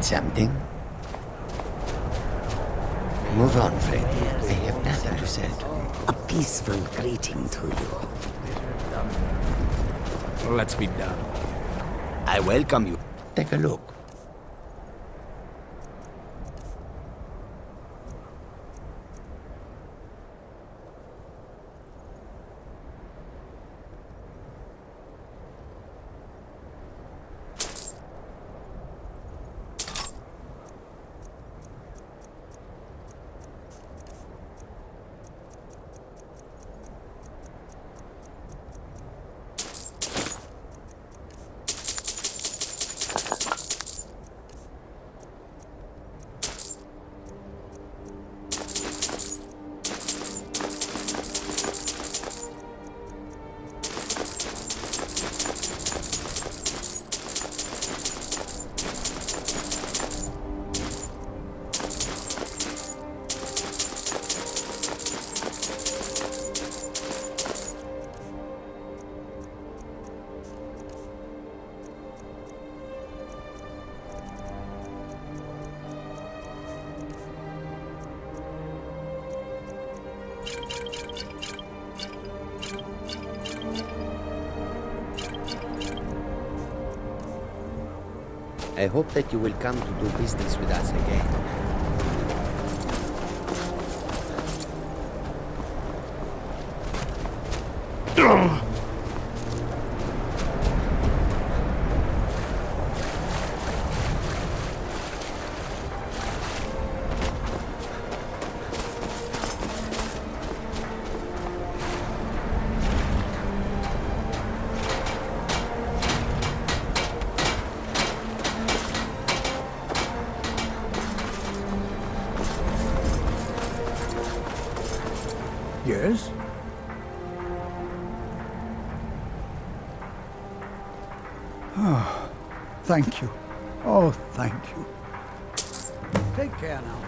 something? Move on, Freddy. I have nothing to say to you. A peaceful greeting to you. Let's be done. I welcome you. Take a look. I hope that you will come to do business with us again. Yes? Oh, thank you. Oh, thank you. Take care now.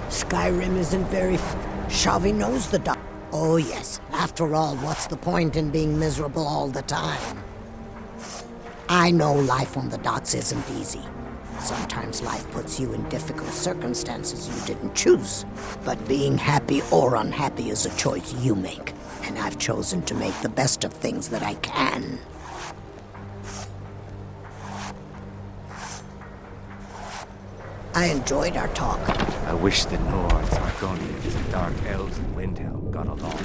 Skyrim isn't very Shavi knows the doc. Oh yes. After all, what's the point in being miserable all the time? I know life on the docks isn't easy. Sometimes life puts you in difficult circumstances you didn't choose. But being happy or unhappy is a choice you make. And I've chosen to make the best of things that I can. I enjoyed our talk. I wish the Nords, Argonians, and Dark Elves in Windhelm got along.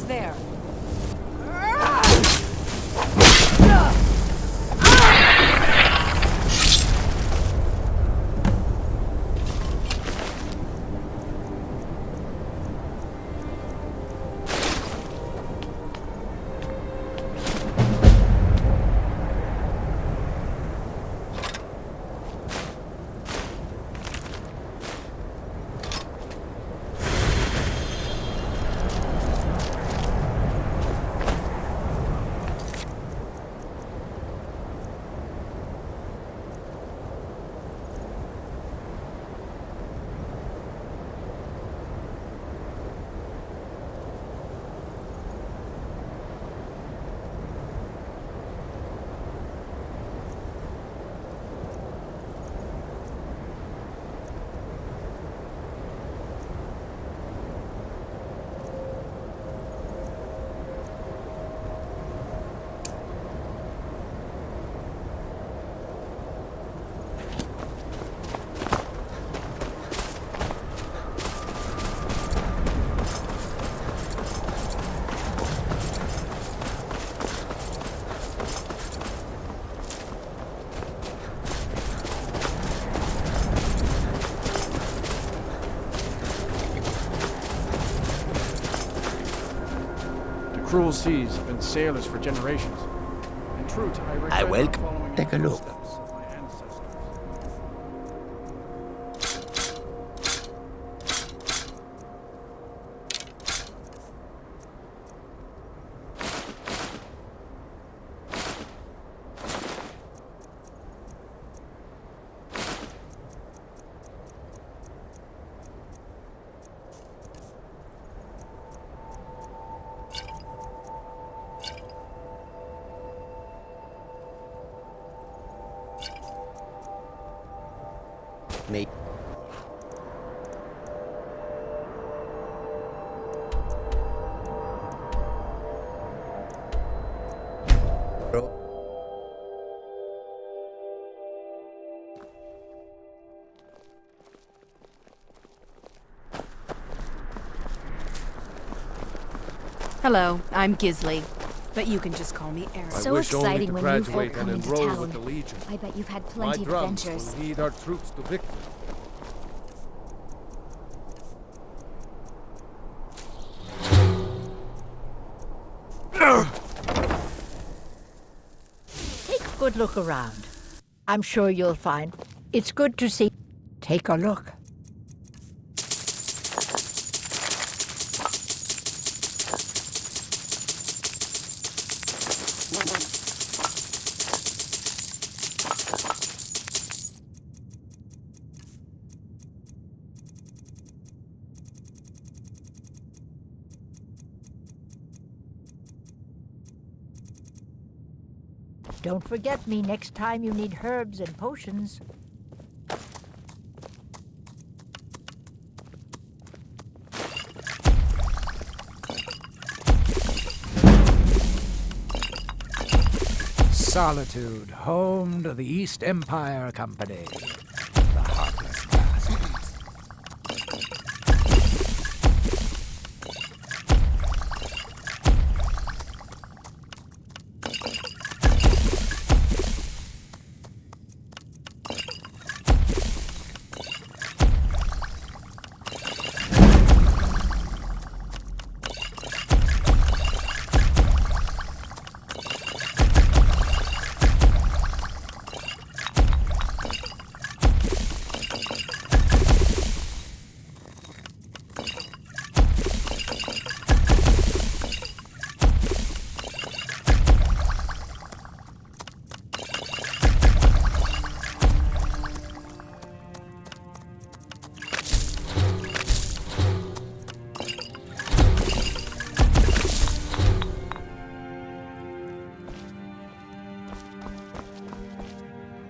There. cruel seas have been sailors for generations. In truth, I regret will not following take a in the look. footsteps of my ancestors. Me. Hello, I'm Gisley, but you can just call me Erin. So wish only exciting to when new folk graduate come and into enroll town. with the Legion. I bet you've had My plenty of drums adventures. will lead our troops to victory. Take a good look around. I'm sure you'll find it's good to see. Take a look. Don't forget me next time you need herbs and potions. Solitude, home to the East Empire Company. The heartless bastards.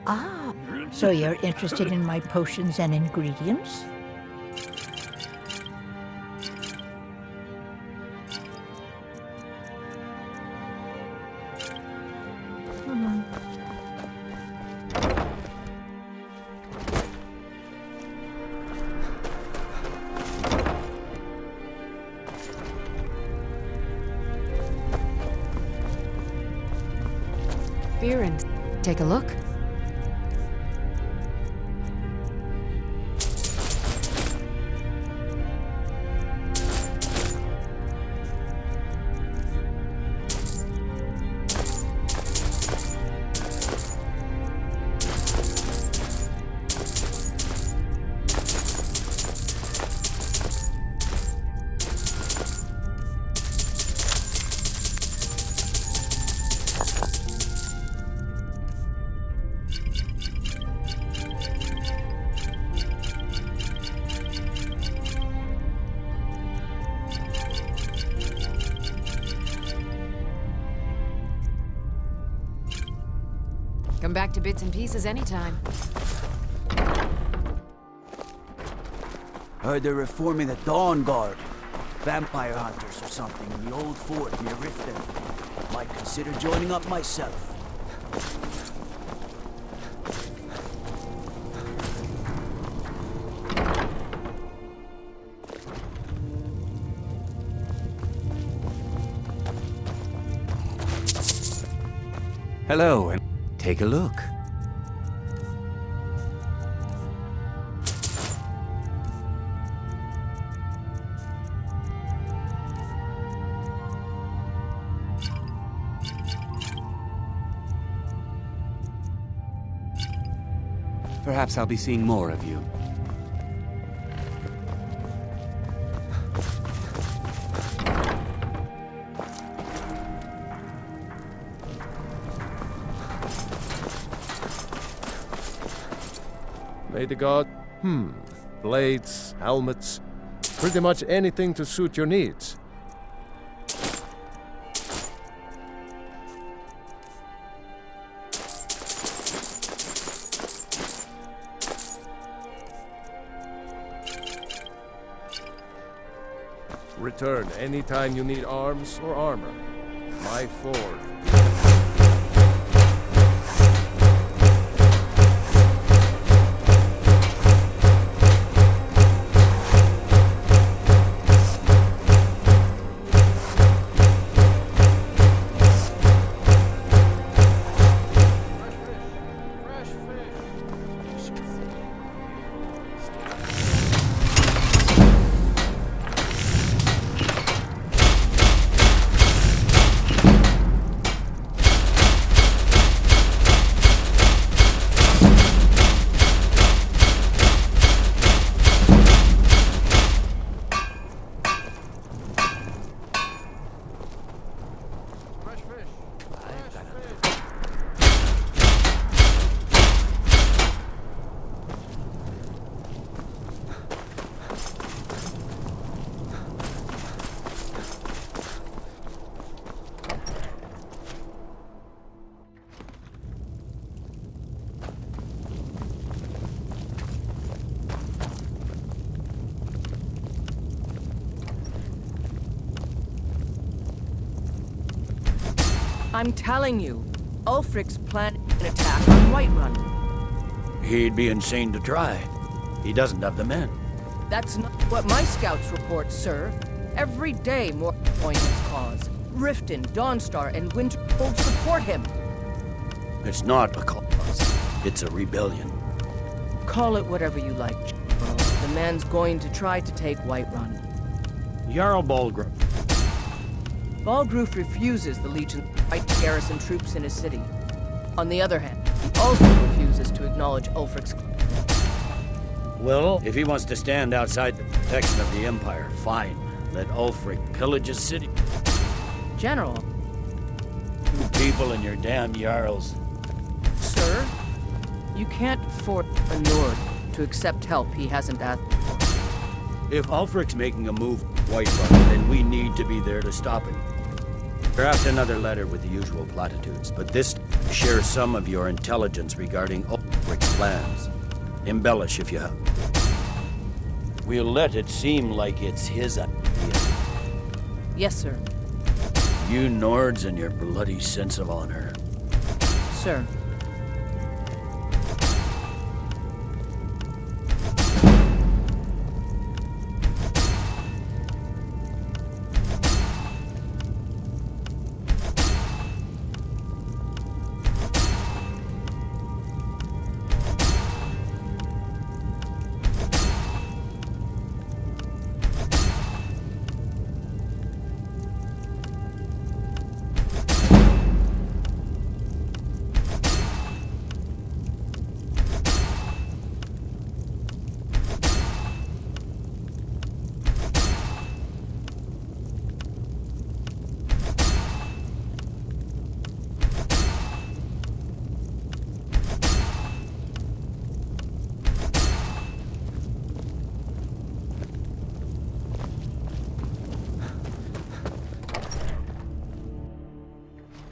Ah, so you're interested in my potions and ingredients? Beer take a look. Come back to bits and pieces anytime. Heard they're reforming the Dawn Guard. Vampire hunters or something in the old fort near Riften. Might consider joining up myself. Hello, and take a look. Perhaps I'll be seeing more of you. May the god... blades, helmets, pretty much anything to suit your needs. Return anytime you need arms or armor. My forge. I'm telling you, Ulfric's planning an attack on Whiterun. He'd be insane to try. He doesn't have the men. That's not what my scouts report, sir. Every day more join his cause. Riften, Dawnstar, and Winterhold support him. It's not a cause. It's a rebellion. Call it whatever you like, General. The man's going to try to take Whiterun. Jarl Balgruuf. Balgruuf refuses the Legion's right to garrison troops in his city. On the other hand, he also refuses to acknowledge Ulfric's... Well, if he wants to stand outside the protection of the Empire, fine. Let Ulfric pillage his city. General. You people and your damn Jarls. Sir, you can't force a Nord to accept help he hasn't asked for. If Ulfric's making a move Whiterun, then we need to be there to stop him. Draft another letter with the usual platitudes, but this share some of your intelligence regarding Ulfric's plans. Embellish if you have. We'll let it seem like it's his idea. Yes, sir. You Nords and your bloody sense of honor. Sir.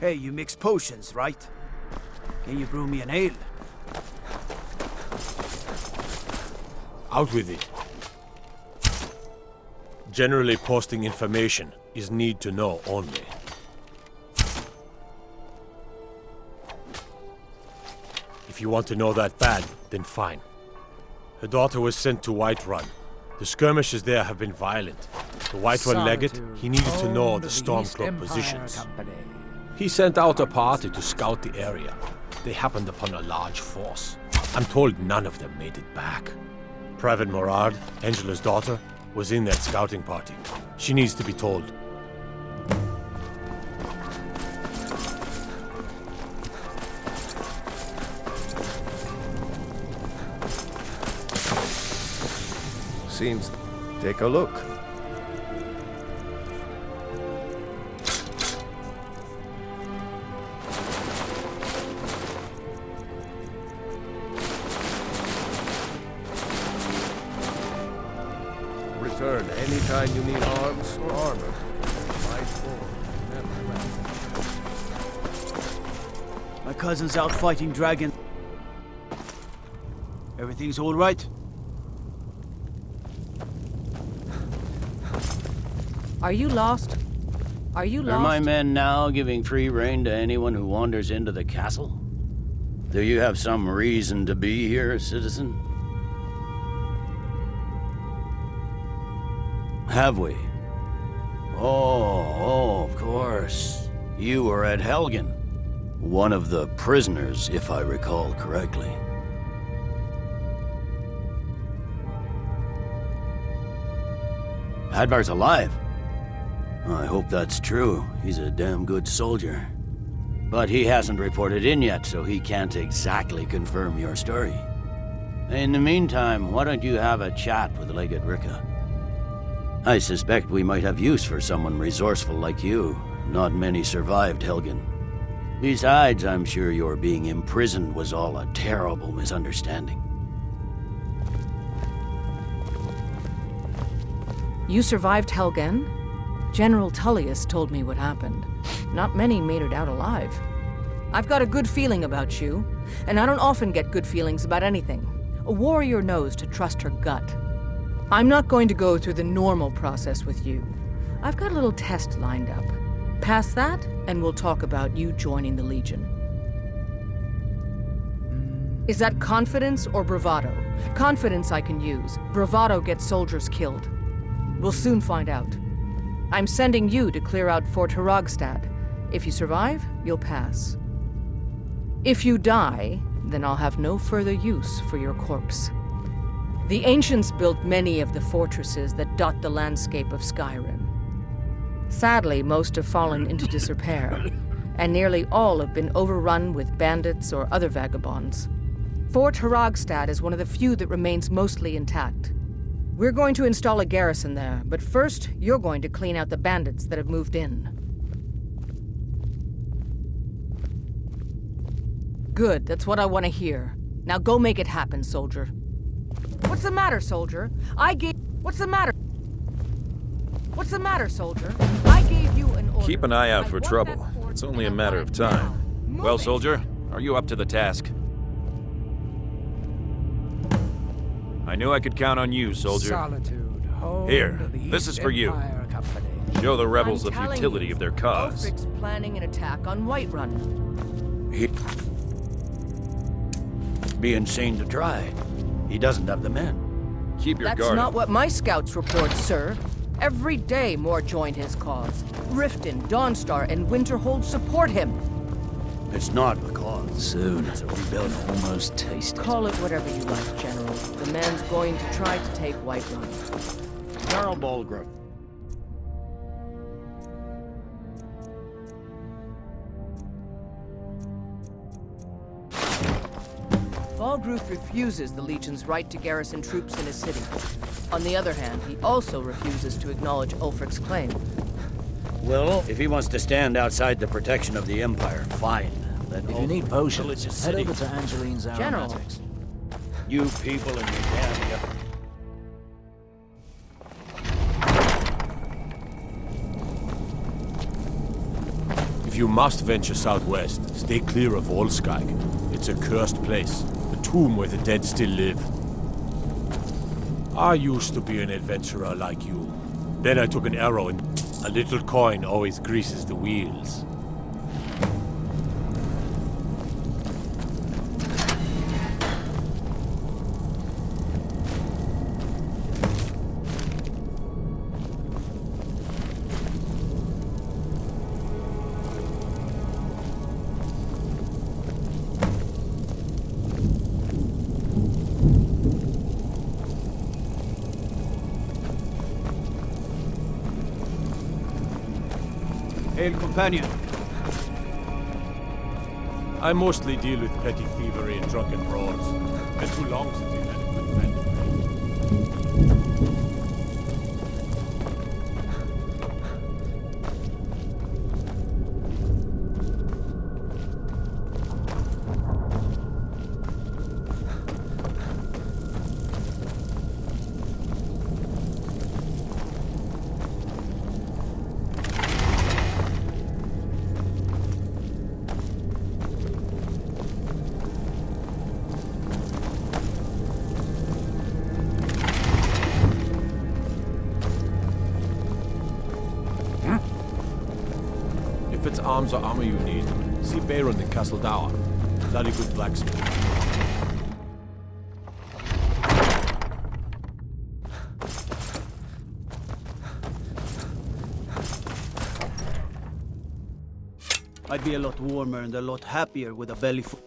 Hey, you mix potions, right? Can you brew me an ale? Out with it. Generally posting information is need to know only. If you want to know that bad, then fine. Her daughter was sent to Whiterun. The skirmishes there have been violent. The Whiterun legate, he needed to know the Stormcloak positions. He sent out a party to scout the area. They happened upon a large force. I'm told none of them made it back. Private Morard, Angela's daughter, was in that scouting party. She needs to be told. seems... Take a look. Return anytime you need arms or armor. Fight forward. Never back. My cousin's out fighting dragons. Everything's all right? Are you lost? Are you lost? Are my men now giving free rein to anyone who wanders into the castle? Do you have some reason to be here, citizen? Have we? Oh, of course. You were at Helgen. One of the prisoners, if I recall correctly. Hadvar's alive. I hope that's true. He's a damn good soldier. But he hasn't reported in yet, so he can't exactly confirm your story. In the meantime, why don't you have a chat with Legate Ricka? I suspect we might have use for someone resourceful like you. Not many survived Helgen. Besides, I'm sure your being imprisoned was all a terrible misunderstanding. You survived Helgen? General Tullius told me what happened. Not many made it out alive. I've got a good feeling about you, and I don't often get good feelings about anything. A warrior knows to trust her gut. I'm not going to go through the normal process with you. I've got a little test lined up. Pass that, and we'll talk about you joining the Legion. Is that confidence or bravado? Confidence I can use. Bravado gets soldiers killed. We'll soon find out. I'm sending you to clear out Fort Hrogstad. If you survive, you'll pass. If you die, then I'll have no further use for your corpse. The ancients built many of the fortresses that dot the landscape of Skyrim. Sadly, most have fallen into disrepair, and nearly all have been overrun with bandits or other vagabonds. Fort Hrogstad is one of the few that remains mostly intact. We're going to install a garrison there, but first, you're going to clean out the bandits that have moved in. Good, that's what I want to hear. Now go make it happen, soldier. What's the matter, soldier? What's the matter? What's the matter, soldier? I gave you an order. Keep an eye out for trouble. It's only a matter of time. Well, soldier, are you up to the task? I knew I could count on you, soldier. Solitude, home Here, to the this East is for you. Empire Company. Show the rebels the I'm telling futility you, of their cause. Ulfric's planning an attack on Whiterun. It'd be insane to try. He doesn't have the men. Keep your That's guard not up. what my scouts report, sir. Every day more join his cause. Riften, Dawnstar, and Winterhold support him. It's not a cause. Soon, it's a rebuild. Almost tasted. Call it whatever you like, General. The man's going to try to take Whiterun. Jarl Bolgraf. Balgruf refuses the Legion's right to garrison troops in his city. On the other hand, he also refuses to acknowledge Ulfric's claim. Well, if he wants to stand outside the protection of the Empire, fine. Then If you need potions, religious head city. over to Angeline's General. aromatics. You people and your damn... If you must venture southwest, stay clear of Volskag. It's a cursed place, a tomb where the dead still live. I used to be an adventurer like you. Then I took an arrow and a little coin always greases the wheels. Hail, companion. I mostly deal with petty thievery and drunken brawls. Been too long since we've had a good friend. If it's arms or armor you need, see Baron in Castle Dower. Bloody good blacksmith. I'd be a lot warmer and a lot happier with a belly full.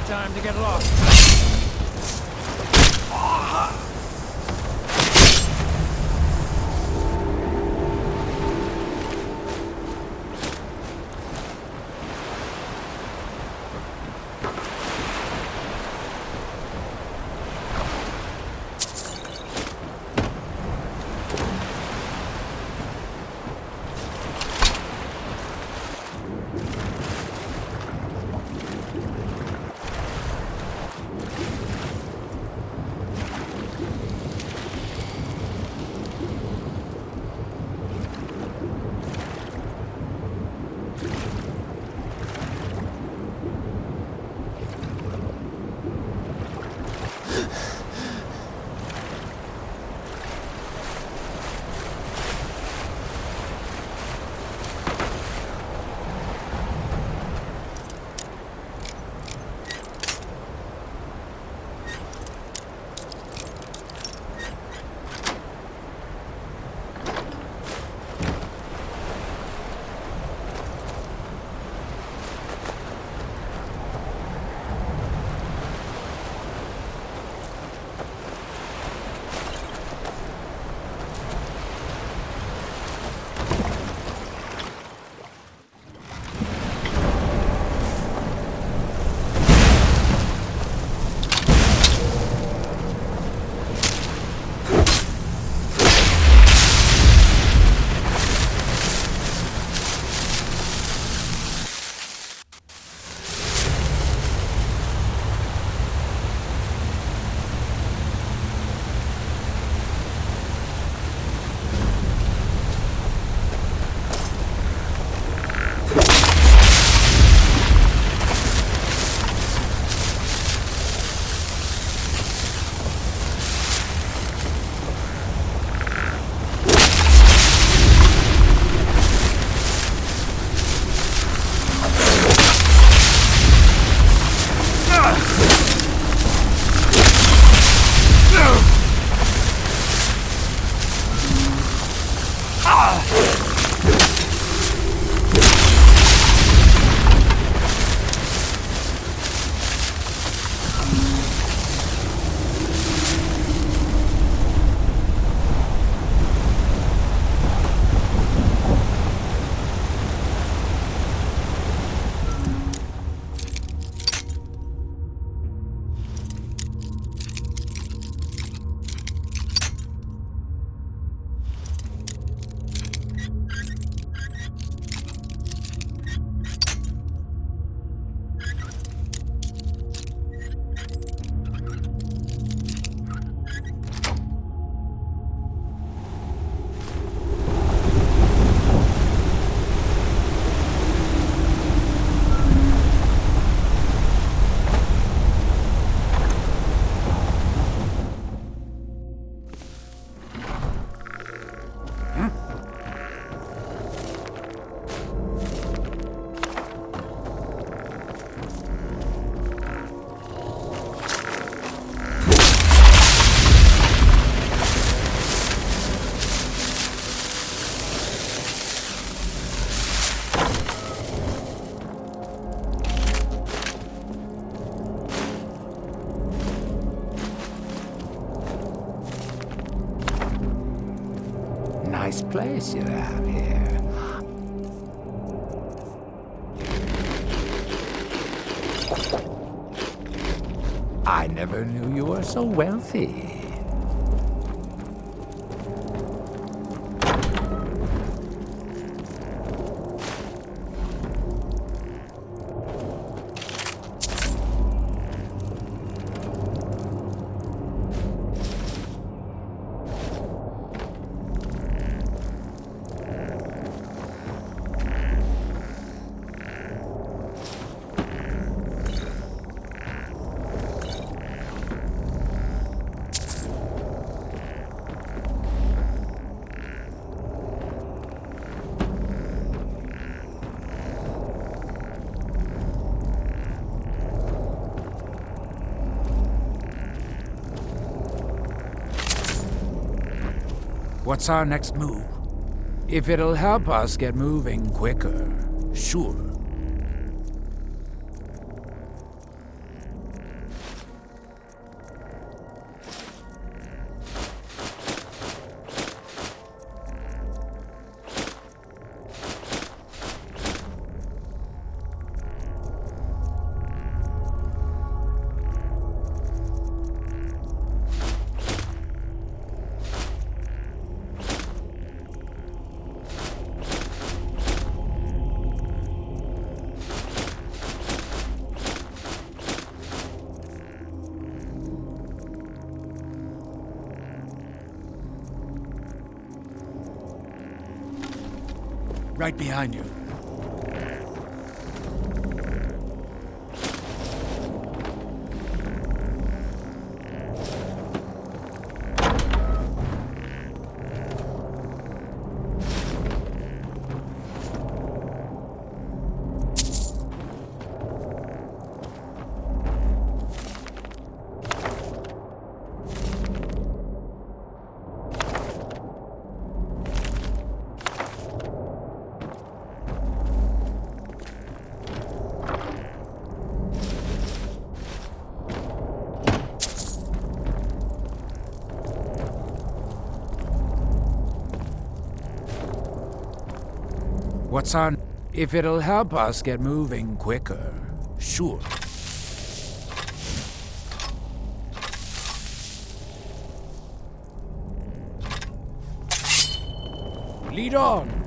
Time to get lost. Nice place you have here. I never knew you were so wealthy. What's our next move? If it'll help us get moving quicker, sure. right behind you. What's on? If it'll help us get moving quicker, sure. Lead on.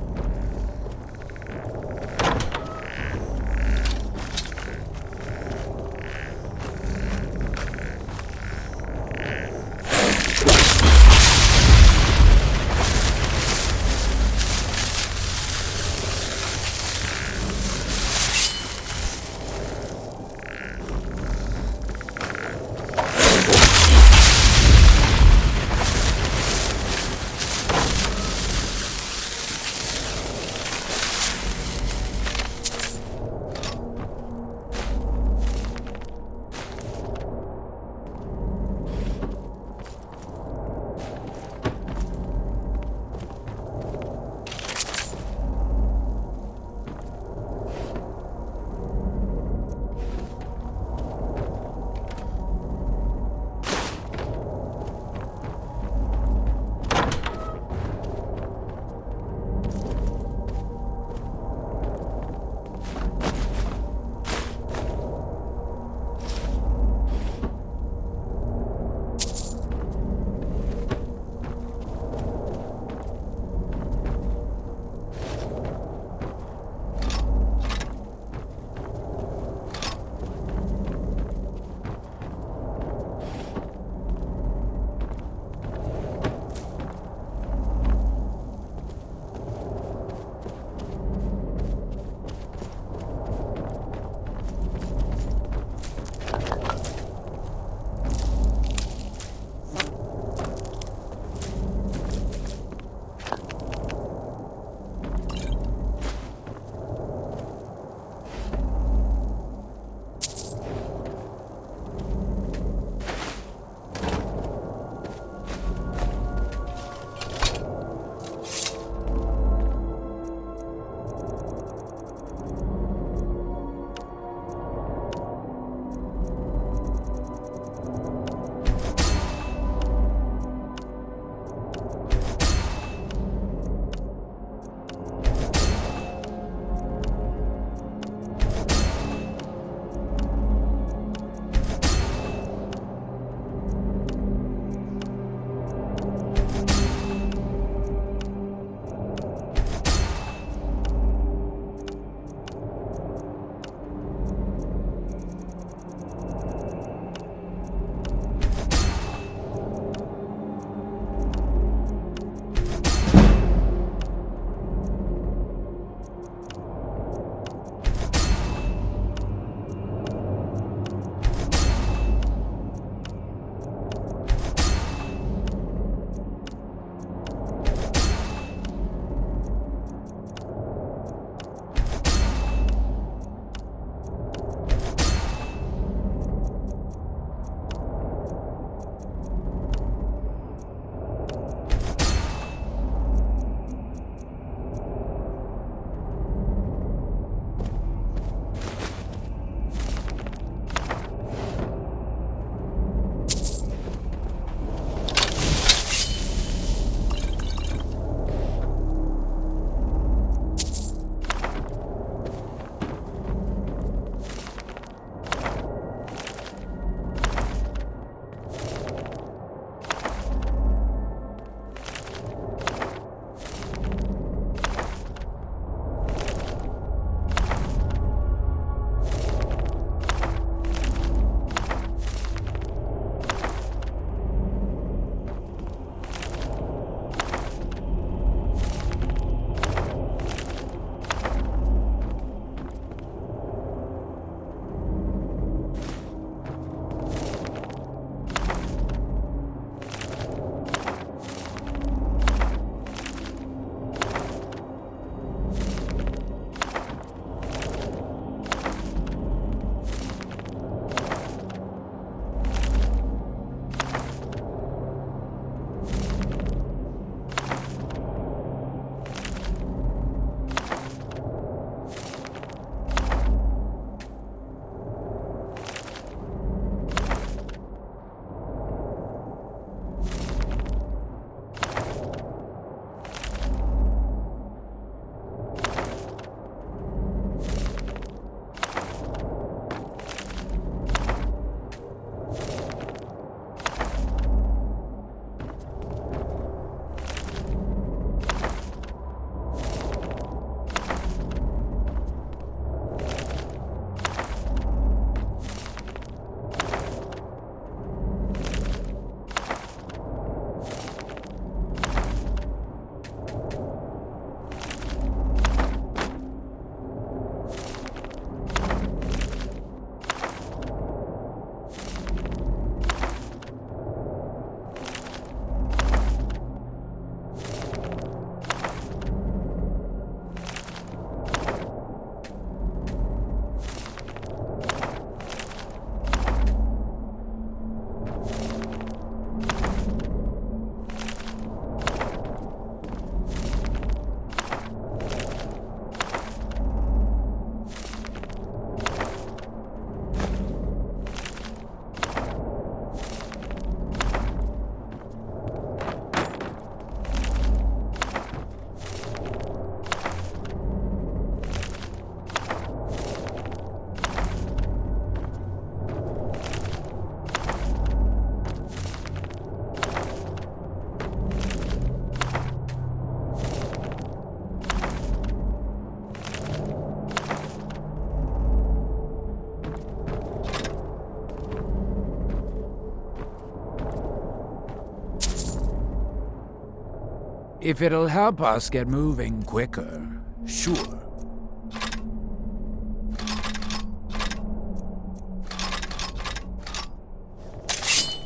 If it'll help us get moving quicker, sure.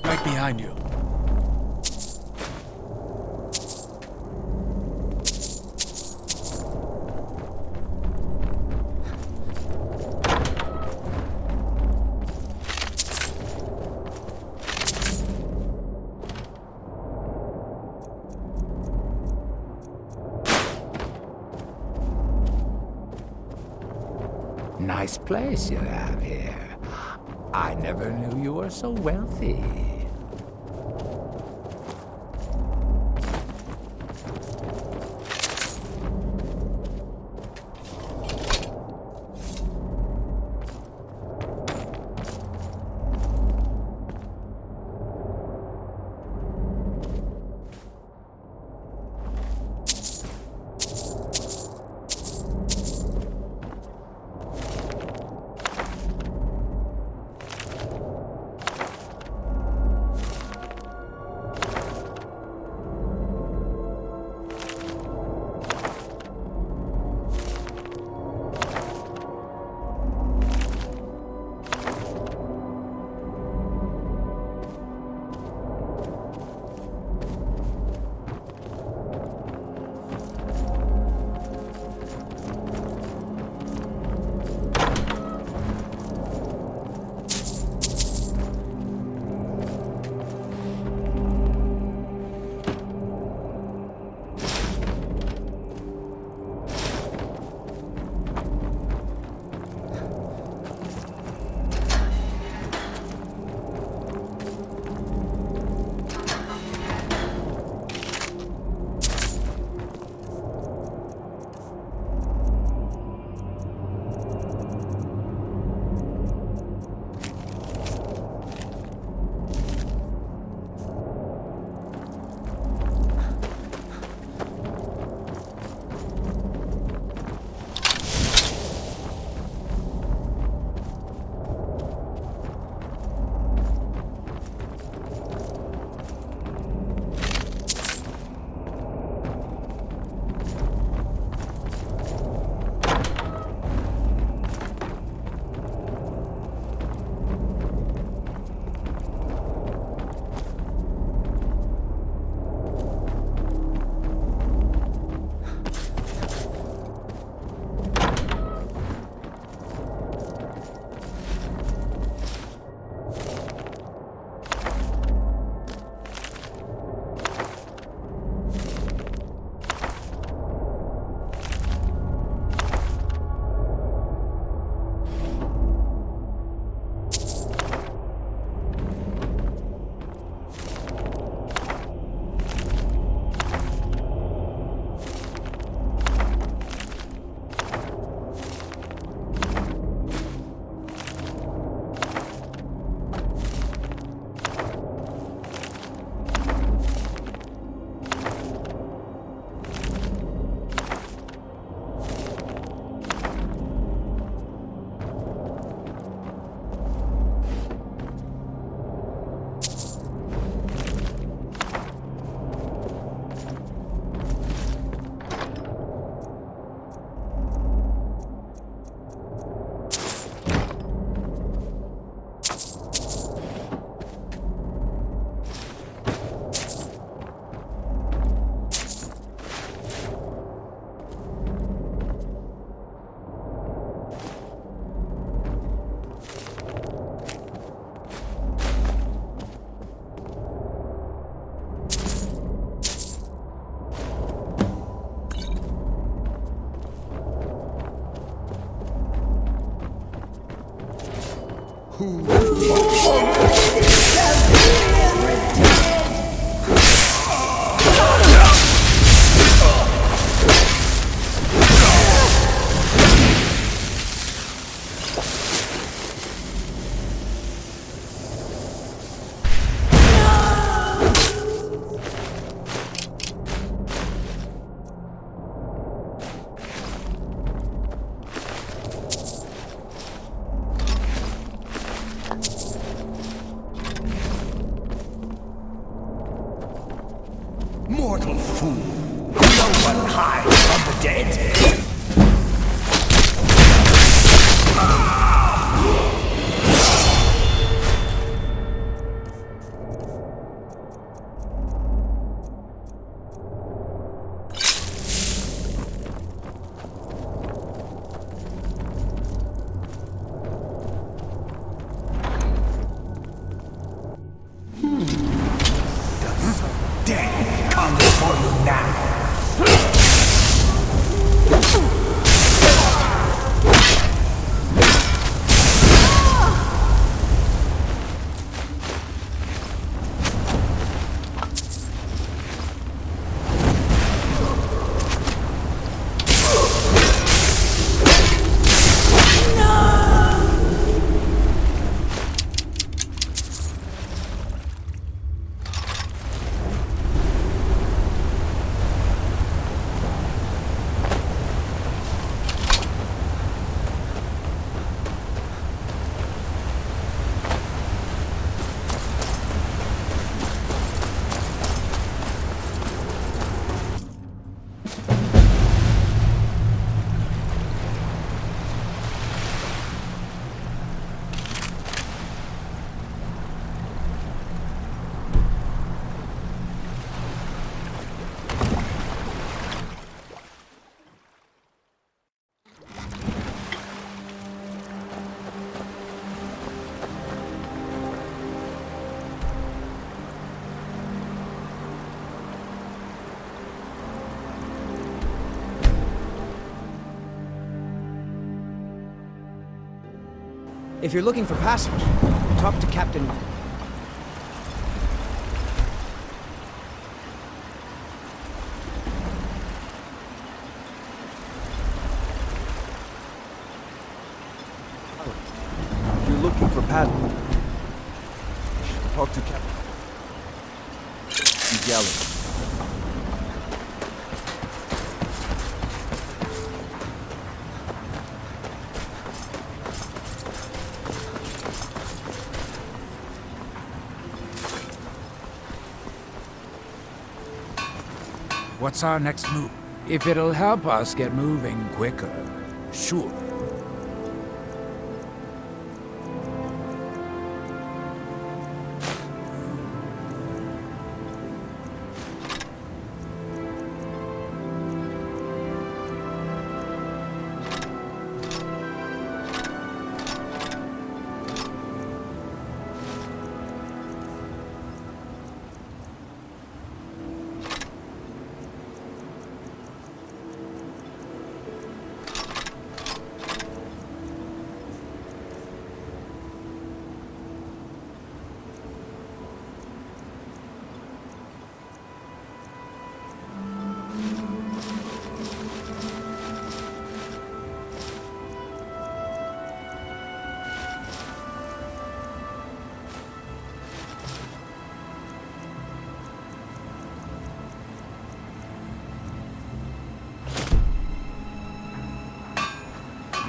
Right behind you. Nice place you have here. I never knew you were so wealthy. Mortal fool! No one hides from the dead. Death comes for you now. If you're looking for passage, talk to Captain... If you're looking for paddle, talk to Captain... Galley. What's our next move? If it'll help us get moving quicker, sure.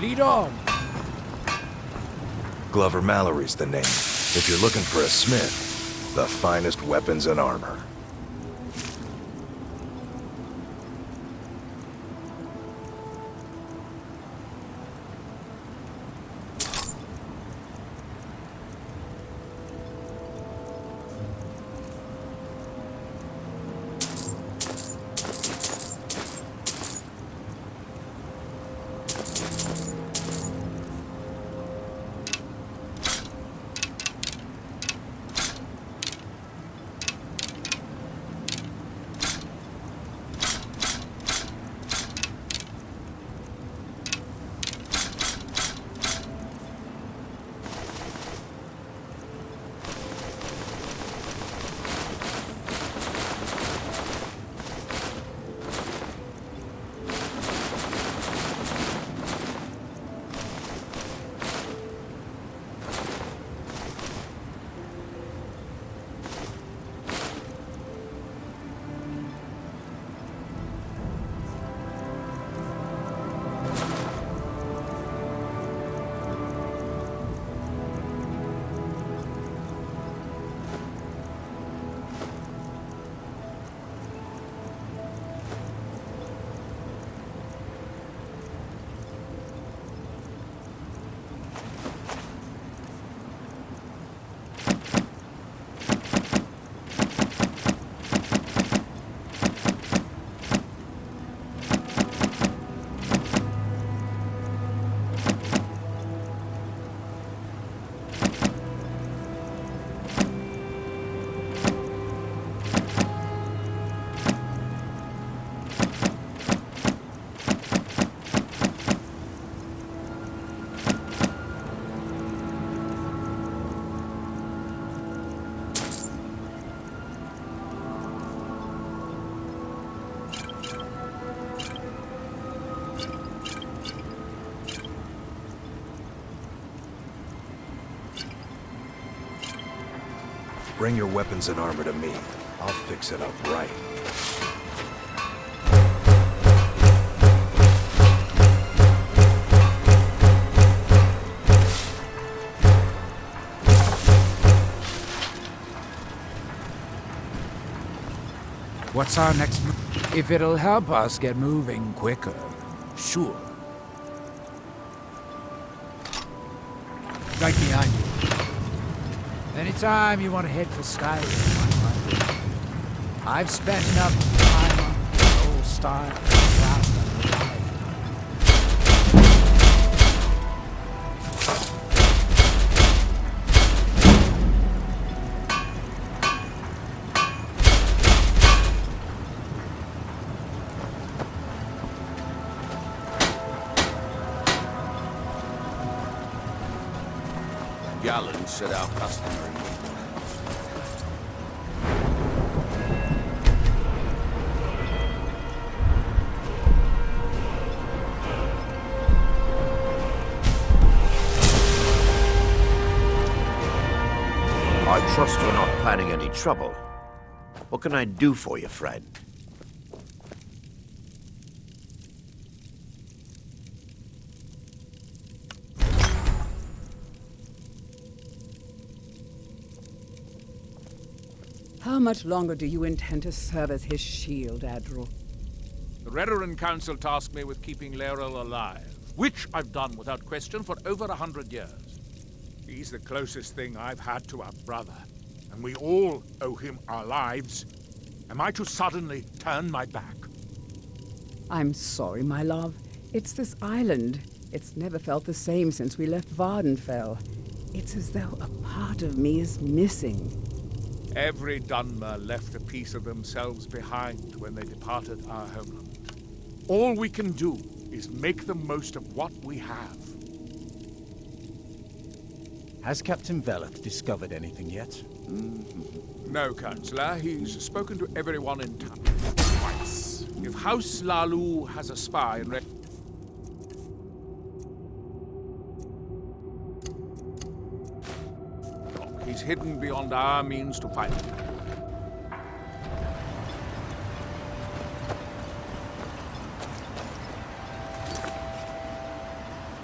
Lead on! Glover Mallory's the name. If you're looking for a smith, the finest weapons and armor. Bring your weapons and armor to me. I'll fix it up right. What's our next move? If it'll help us get moving quicker, sure. Right behind you. Anytime you want to head for Skyrim, I've spent enough time on old style. Gallant said our customary. I trust you're not planning any trouble. What can I do for you, Fred? How much longer do you intend to serve as his shield, Admiral? The Redoran Council tasked me with keeping Laeral alive, which I've done without question for over 100 years. He's the closest thing I've had to our brother, and we all owe him our lives. Am I to suddenly turn my back? I'm sorry, my love. It's this island. It's never felt the same since we left Vardenfell. It's as though a part of me is missing. Every Dunmer left a piece of themselves behind when they departed our homeland. All we can do is make the most of what we have. Has Captain Veleth discovered anything yet? No, Counselor. He's spoken to everyone in town twice. If House Lalu has a spy in he's hidden beyond our means to find him.